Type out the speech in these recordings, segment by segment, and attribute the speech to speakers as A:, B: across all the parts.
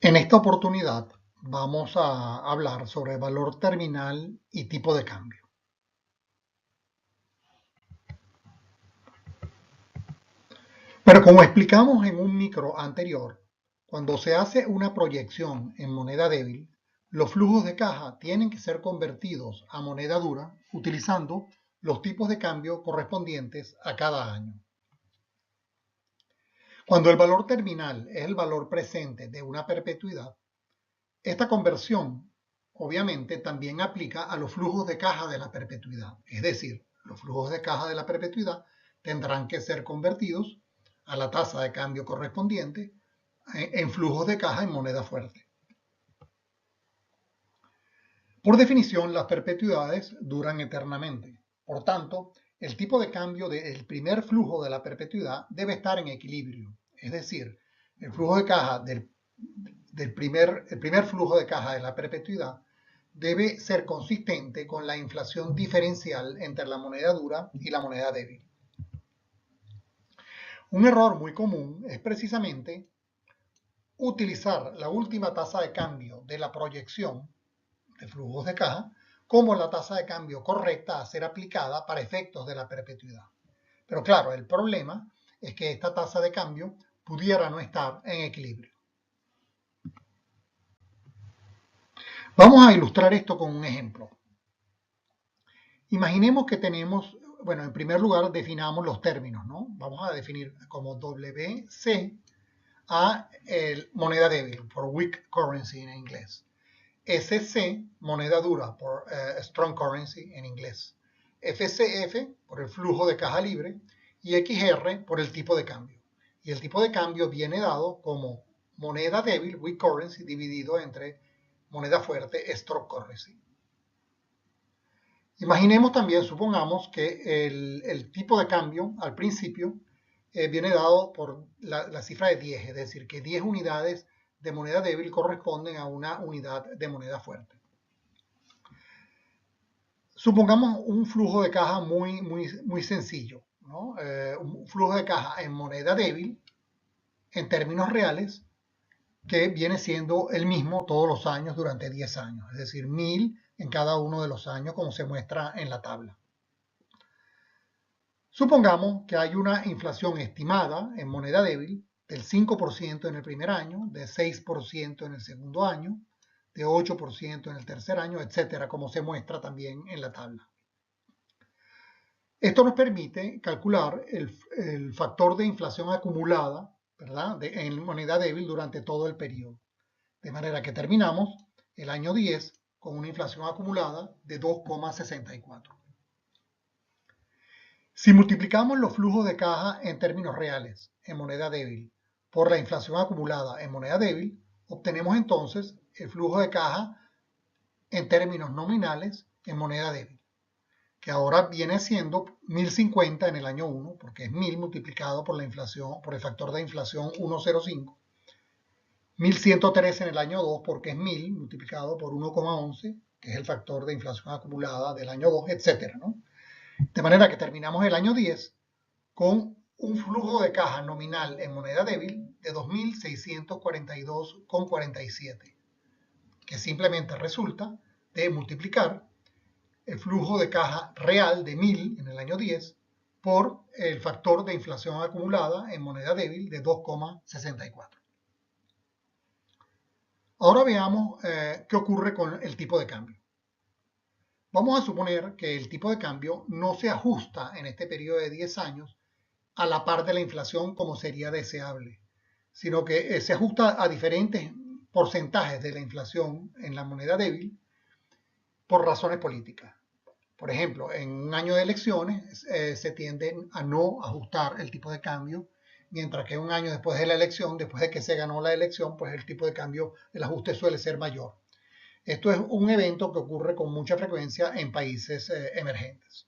A: En esta oportunidad vamos a hablar sobre valor terminal y tipo de cambio. Pero como explicamos en un micro anterior, cuando se hace una proyección en moneda débil, los flujos de caja tienen que ser convertidos a moneda dura utilizando los tipos de cambio correspondientes a cada año. Cuando el valor terminal es el valor presente de una perpetuidad, esta conversión obviamente también aplica a los flujos de caja de la perpetuidad. Es decir, los flujos de caja de la perpetuidad tendrán que ser convertidos a la tasa de cambio correspondiente en flujos de caja en moneda fuerte. Por definición, las perpetuidades duran eternamente. Por tanto, el tipo de cambio del primer flujo de la perpetuidad debe estar en equilibrio. Es decir, el flujo de caja el primer flujo de caja de la perpetuidad debe ser consistente con la inflación diferencial entre la moneda dura y la moneda débil. Un error muy común es precisamente utilizar la última tasa de cambio de la proyección de flujos de caja como la tasa de cambio correcta a ser aplicada para efectos de la perpetuidad. Pero claro, el problema es que esta tasa de cambio pudiera no estar en equilibrio. Vamos a ilustrar esto con un ejemplo. Imaginemos que tenemos, bueno, en primer lugar definamos los términos, ¿no? Vamos a definir como WC a moneda débil, por weak currency en inglés. SC, moneda dura, por strong currency en inglés. FCF, por el flujo de caja libre. Y XR, por el tipo de cambio. Y el tipo de cambio viene dado como moneda débil, weak currency, dividido entre moneda fuerte, strong currency. Imaginemos también, supongamos que el tipo de cambio al principio viene dado por la cifra de 10, es decir, que 10 unidades de moneda débil corresponden a una unidad de moneda fuerte. Supongamos un flujo de caja muy sencillo, ¿no? Un flujo de caja en moneda débil, en términos reales, que viene siendo el mismo todos los años durante 10 años, es decir, 1000 en cada uno de los años como se muestra en la tabla. Supongamos que hay una inflación estimada en moneda débil del 5% en el primer año, de 6% en el segundo año, de 8% en el tercer año, etcétera, como se muestra también en la tabla. Esto nos permite calcular el factor de inflación acumulada, ¿verdad?, en moneda débil durante todo el periodo. De manera que terminamos el año 10 con una inflación acumulada de 2,64. Si multiplicamos los flujos de caja en términos reales, en moneda débil, por la inflación acumulada en moneda débil, obtenemos entonces el flujo de caja en términos nominales en moneda débil, que ahora viene siendo 1050 en el año 1, porque es 1000 multiplicado por la inflación, por el factor de inflación 1,05, 1113 en el año 2, porque es 1000 multiplicado por 1,11, que es el factor de inflación acumulada del año 2, etcétera, ¿no? De manera que terminamos el año 10 con un flujo de caja nominal en moneda débil de 2.642,47, que simplemente resulta de multiplicar el flujo de caja real de 1000 en el año 10 por el factor de inflación acumulada en moneda débil de 2,64. Ahora veamos qué ocurre con el tipo de cambio. Vamos a suponer que el tipo de cambio no se ajusta en este periodo de 10 años a la par de la inflación como sería deseable, sino que se ajusta a diferentes porcentajes de la inflación en la moneda débil por razones políticas. Por ejemplo, en un año de elecciones se tiende a no ajustar el tipo de cambio, mientras que un año después de la elección, después de que se ganó la elección, pues el tipo de cambio, el ajuste suele ser mayor. Esto es un evento que ocurre con mucha frecuencia en países emergentes.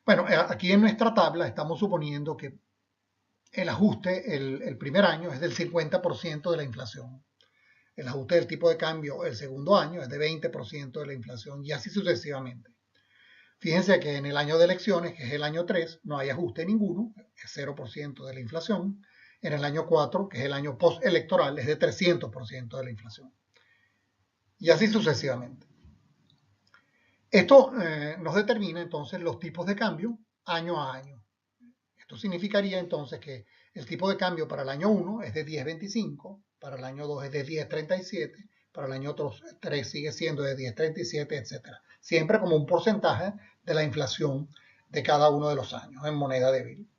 A: Bueno, aquí en nuestra tabla estamos suponiendo que el ajuste el primer año es del 50% de la inflación. El ajuste del tipo de cambio el segundo año es de 20% de la inflación y así sucesivamente. Fíjense que en el año de elecciones, que es el año 3, no hay ajuste ninguno, es 0% de la inflación. en el año 4, que es el año postelectoral, es de 300% de la inflación. Y así sucesivamente. Esto nos determina entonces los tipos de cambio año a año. Esto significaría entonces que el tipo de cambio para el año 1 es de 10.25, para el año 2 es de 10.37, para el año 3 sigue siendo de 10.37, etc. Siempre como un porcentaje de la inflación de cada uno de los años en moneda débil.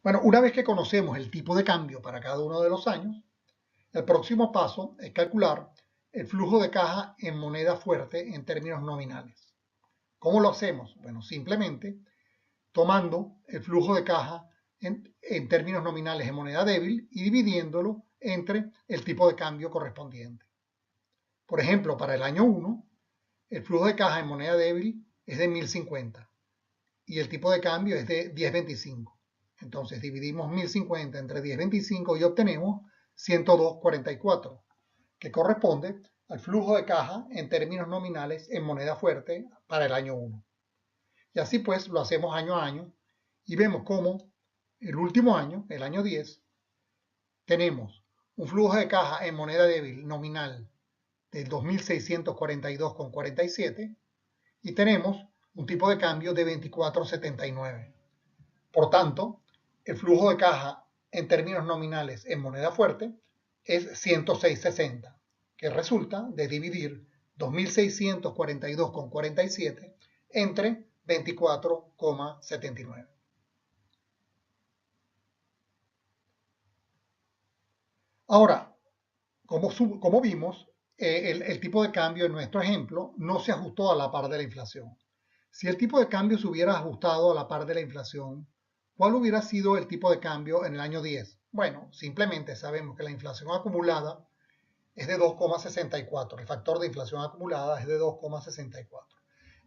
A: Bueno, una vez que conocemos el tipo de cambio para cada uno de los años, el próximo paso es calcular el flujo de caja en moneda fuerte en términos nominales. ¿Cómo lo hacemos? Bueno, simplemente tomando el flujo de caja en términos nominales en moneda débil y dividiéndolo entre el tipo de cambio correspondiente. Por ejemplo, para el año 1, el flujo de caja en moneda débil es de 1050 y el tipo de cambio es de 10.25. Entonces dividimos 1050 entre 10.25 y obtenemos 102.44, que corresponde al flujo de caja en términos nominales en moneda fuerte para el año 1. Y así pues lo hacemos año a año y vemos cómo el último año, el año 10, tenemos un flujo de caja en moneda débil nominal de 2.642,47 y tenemos un tipo de cambio de 24.79. Por tanto, el flujo de caja en términos nominales en moneda fuerte es 106.60, que resulta de dividir 2.642,47 entre 24,79. Ahora, como vimos, el tipo de cambio en nuestro ejemplo no se ajustó a la par de la inflación. Si el tipo de cambio se hubiera ajustado a la par de la inflación, ¿cuál hubiera sido el tipo de cambio en el año 10? Bueno, simplemente sabemos que la inflación acumulada es de 2,64. El factor de inflación acumulada es de 2,64.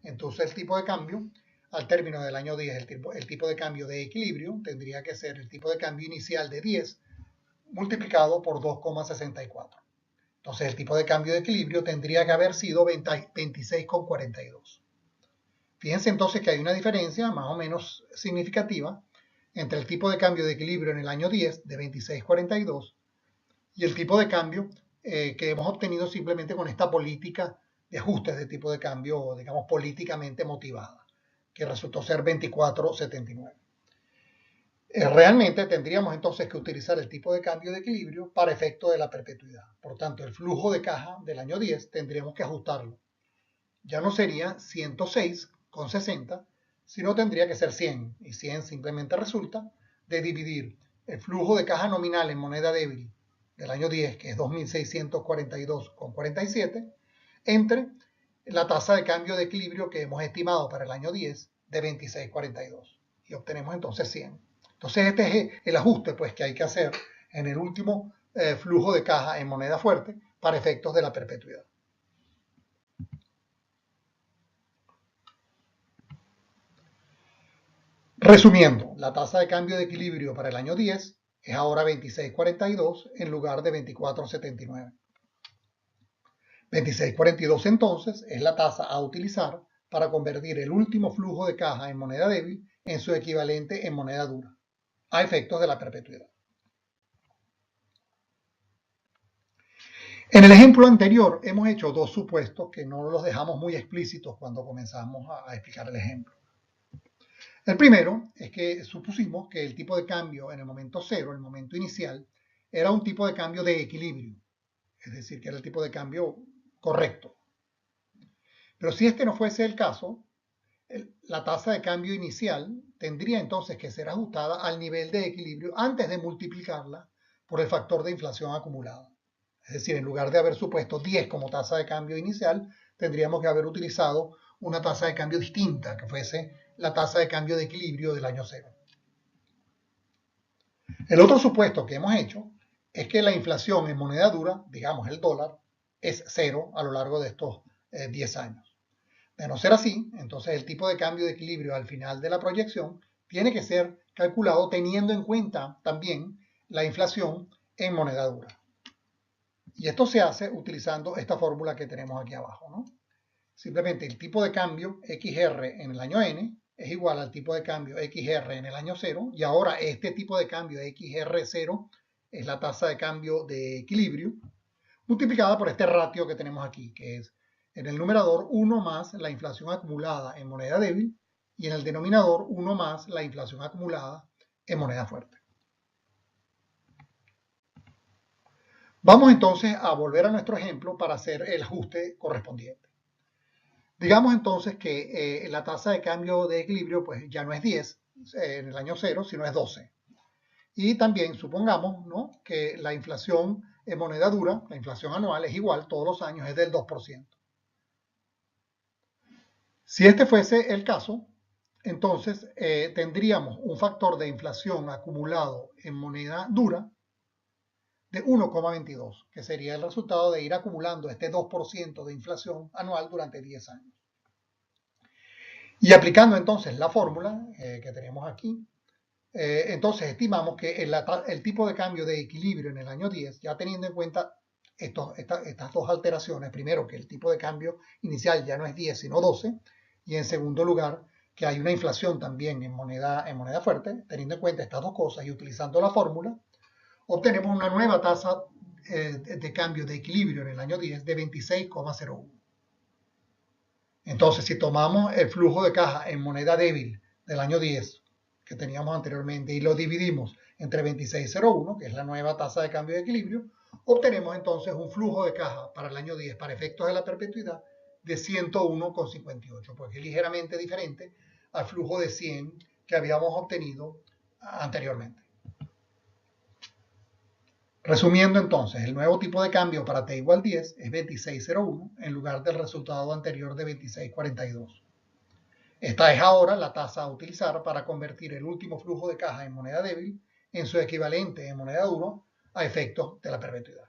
A: Entonces el tipo de cambio al término del año 10, el tipo de cambio de equilibrio tendría que ser el tipo de cambio inicial de 10 multiplicado por 2,64. Entonces el tipo de cambio de equilibrio tendría que haber sido 26,42. Fíjense entonces que hay una diferencia más o menos significativa entre el tipo de cambio de equilibrio en el año 10 de 26,42 y el tipo de cambio que hemos obtenido simplemente con esta política de ajustes de tipo de cambio, digamos, políticamente motivada, que resultó ser 24,79. Realmente tendríamos entonces que utilizar el tipo de cambio de equilibrio para efecto de la perpetuidad. Por tanto, el flujo de caja del año 10 tendríamos que ajustarlo. Ya no sería 106,60, sino tendría que ser 100. Y 100 simplemente resulta de dividir el flujo de caja nominal en moneda débil del año 10, que es 2.642,47, entre la tasa de cambio de equilibrio que hemos estimado para el año 10 de 26,42. Y obtenemos entonces 100. Entonces este es el ajuste pues, que hay que hacer en el último flujo de caja en moneda fuerte para efectos de la perpetuidad. Resumiendo, la tasa de cambio de equilibrio para el año 10 es ahora 26,42 en lugar de 24,79. 26,42 entonces es la tasa a utilizar para convertir el último flujo de caja en moneda débil en su equivalente en moneda dura, a efectos de la perpetuidad. En el ejemplo anterior hemos hecho dos supuestos que no los dejamos muy explícitos cuando comenzamos a explicar el ejemplo. El primero es que supusimos que el tipo de cambio en el momento cero, el momento inicial, era un tipo de cambio de equilibrio, es decir, que era el tipo de cambio correcto. Pero si este no fuese el caso, la tasa de cambio inicial tendría entonces que ser ajustada al nivel de equilibrio antes de multiplicarla por el factor de inflación acumulada. Es decir, en lugar de haber supuesto 10 como tasa de cambio inicial, tendríamos que haber utilizado una tasa de cambio distinta, que fuese la tasa de cambio de equilibrio del año cero. El otro supuesto que hemos hecho es que la inflación en moneda dura, digamos el dólar, es cero a lo largo de estos 10 años. De no ser así, entonces el tipo de cambio de equilibrio al final de la proyección tiene que ser calculado teniendo en cuenta también la inflación en moneda dura. Y esto se hace utilizando esta fórmula que tenemos aquí abajo, ¿no? Simplemente el tipo de cambio XR en el año N es igual al tipo de cambio XR en el año 0, y ahora este tipo de cambio XR0 es la tasa de cambio de equilibrio, multiplicada por este ratio que tenemos aquí, que es en el numerador 1 más la inflación acumulada en moneda débil y en el denominador 1 más la inflación acumulada en moneda fuerte. Vamos entonces a volver a nuestro ejemplo para hacer el ajuste correspondiente. Digamos entonces que la tasa de cambio de equilibrio pues ya no es 10 en el año 0, sino es 12. Y también supongamos, ¿no?, que la inflación en moneda dura, la inflación anual es igual todos los años, es del 2%. Si este fuese el caso, entonces tendríamos un factor de inflación acumulado en moneda dura de 1,22, que sería el resultado de ir acumulando este 2% de inflación anual durante 10 años. Y aplicando entonces la fórmula que tenemos aquí, entonces estimamos que el tipo de cambio de equilibrio en el año 10, ya teniendo en cuenta estas dos alteraciones, primero que el tipo de cambio inicial ya no es 10 sino 12, y en segundo lugar que hay una inflación también en moneda fuerte, teniendo en cuenta estas dos cosas y utilizando la fórmula, obtenemos una nueva tasa de cambio de equilibrio en el año 10 de 26,01. Entonces, si tomamos el flujo de caja en moneda débil del año 10 que teníamos anteriormente y lo dividimos entre 26,01, que es la nueva tasa de cambio de equilibrio, obtenemos entonces un flujo de caja para el año 10 para efectos de la perpetuidad de 101,58, porque es ligeramente diferente al flujo de 100 que habíamos obtenido anteriormente. Resumiendo entonces, el nuevo tipo de cambio para t igual 10 es 26,01 en lugar del resultado anterior de 26,42. Esta es ahora la tasa a utilizar para convertir el último flujo de caja en moneda débil en su equivalente en moneda dura a efectos de la perpetuidad.